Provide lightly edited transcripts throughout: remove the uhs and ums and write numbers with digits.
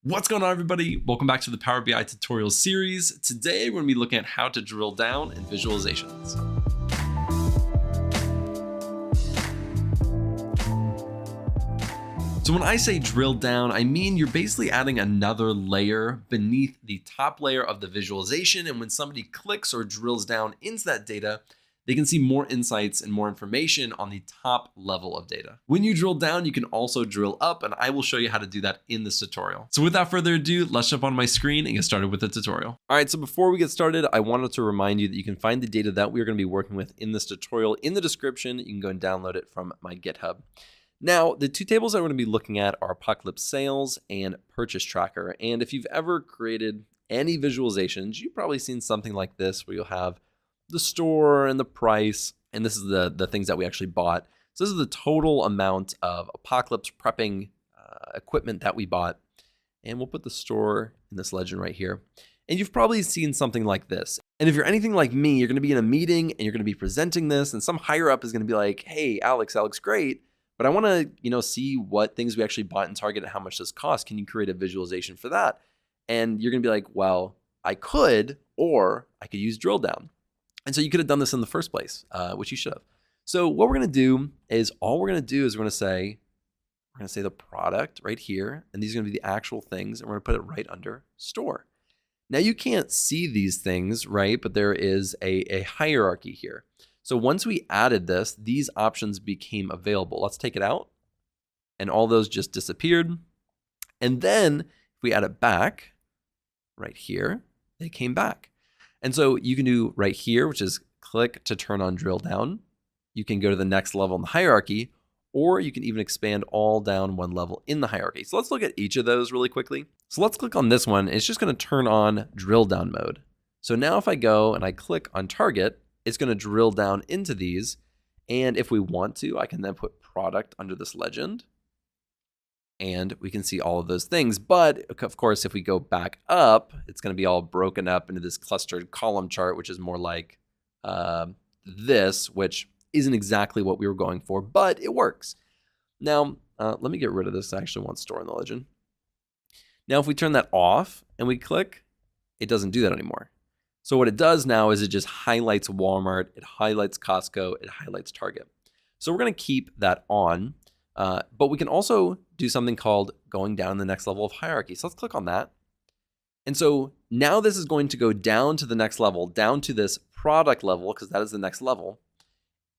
What's going on, everybody? Welcome back to the Power BI tutorial series. Today, we're going to be looking at how to drill down in visualizations. So when I say drill down, I mean you're basically adding another layer beneath the top layer of the visualization. And when somebody clicks or drills down into that data, they can see more insights and more information on the top level of data. When you drill down, you can also drill up, and I will show you how to do that in this tutorial. So without further ado, let's jump on my screen and get started with the tutorial. All right, so before we get started, I wanted to remind you that you can find the data that we're going to be working with in this tutorial in the description. You can go and download it from my GitHub. Now, the two tables that we're going to be looking at are Apocalypse Sales and Purchase Tracker. And if you've ever created any visualizations, you've probably seen something like this where you'll have the store and the price, and this is the things that we actually bought. So this is the total amount of apocalypse prepping equipment that we bought. And we'll put the store in this legend right here. And you've probably seen something like this. And if you're anything like me, you're going to be in a meeting and you're going to be presenting this, and some higher up is going to be like, hey, Alex, that looks great, but I want to, see what things we actually bought in Target and how much this costs. Can you create a visualization for that? And you're going to be like, well, I could, or I could use drill down. And so you could have done this in the first place, which you should have. So what we're going to do is we're going to say the product right here, and these are going to be the actual things, and we're going to put it right under store. Now you can't see these things, right? But there is a hierarchy here. So once we added this, these options became available. Let's take it out, and all those just disappeared. And then if we add it back right here, they came back. And so you can do right here, which is click to turn on drill down. You can go to the next level in the hierarchy, or you can even expand all down one level in the hierarchy. So let's look at each of those really quickly. So let's click on this one. It's just going to turn on drill down mode. So now if I go and I click on target, it's going to drill down into these. And if we want to, I can then put product under this legend. And we can see all of those things. But of course, if we go back up, it's going to be all broken up into this clustered column chart, which is more like this, which isn't exactly what we were going for, but it works. Now, let me get rid of this. I actually want store in the legend. Now, if we turn that off and we click, it doesn't do that anymore. So what it does now is it just highlights Walmart, it highlights Costco, it highlights Target. So we're going to keep that on. But we can also do something called going down the next level of hierarchy. So let's click on that. And so now this is going to go down to the next level, down to this product level, because that is the next level.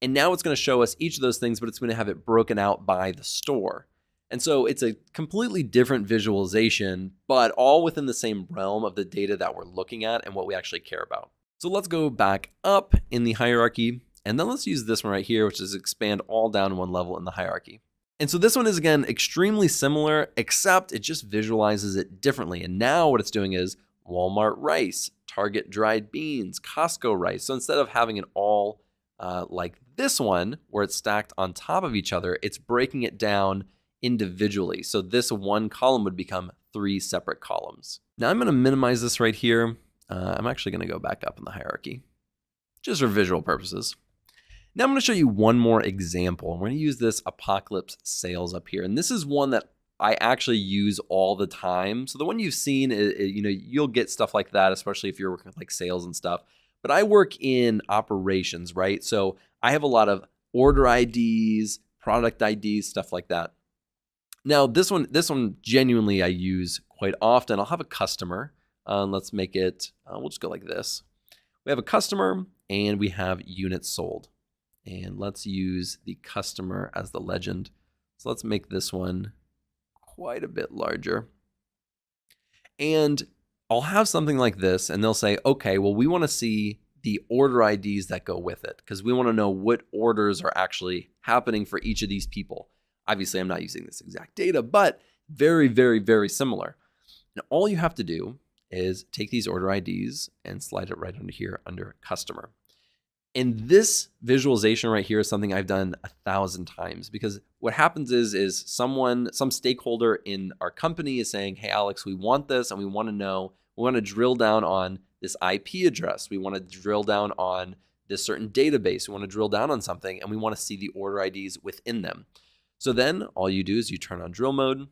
And now it's going to show us each of those things, but it's going to have it broken out by the store. And so it's a completely different visualization, but all within the same realm of the data that we're looking at and what we actually care about. So let's go back up in the hierarchy, and then let's use this one right here, which is expand all down one level in the hierarchy. And so this one is, again, extremely similar, except it just visualizes it differently. And now what it's doing is Walmart rice, Target dried beans, Costco rice. So instead of having it all like this one, where it's stacked on top of each other, it's breaking it down individually. So this one column would become 3 separate columns. Now I'm going to minimize this right here. I'm actually going to go back up in the hierarchy, just for visual purposes. Now I'm going to show you one more example. We're going to use this Apocalypse Sales up here. And this is one that I actually use all the time. So the one you've seen, you'll get stuff like that, especially if you're working with like sales and stuff. But I work in operations, right? So I have a lot of order IDs, product IDs, stuff like that. Now this one genuinely I use quite often. I'll have a customer. Let's make it, we'll just go like this. We have a customer and we have units sold. And let's use the customer as the legend. So let's make this one quite a bit larger. And I'll have something like this, and they'll say, okay, well, we want to see the order IDs that go with it, because we want to know what orders are actually happening for each of these people. Obviously, I'm not using this exact data, but very, very, very similar. And all you have to do is take these order IDs and slide it right under here under customer. And this visualization right here is something I've done 1,000 times, because what happens is some stakeholder in our company is saying, hey, Alex, we want this, and we want to drill down on this IP address. We want to drill down on this certain database. We want to drill down on something, and we want to see the order IDs within them. So then all you do is you turn on drill mode,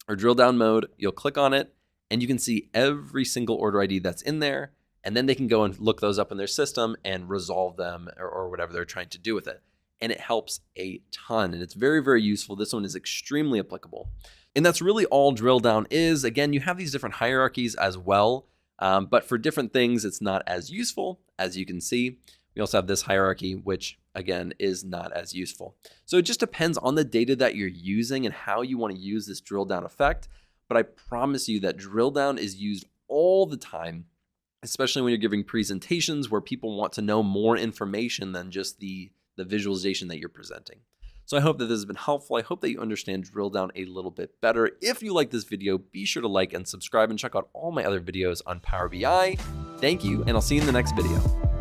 or drill down mode, you'll click on it and you can see every single order ID that's in there. And then they can go and look those up in their system and resolve them or whatever they're trying to do with it. And it helps a ton. And it's very, very useful. This one is extremely applicable. And that's really all drill down is. Again, you have these different hierarchies as well. But for different things, it's not as useful, as you can see. We also have this hierarchy, which again is not as useful. So it just depends on the data that you're using and how you want to use this drill down effect. But I promise you that drill down is used all the time, especially when you're giving presentations where people want to know more information than just the visualization that you're presenting. So I hope that this has been helpful. I hope that you understand drill down a little bit better. If you like this video, be sure to like and subscribe and check out all my other videos on Power BI. Thank you, and I'll see you in the next video.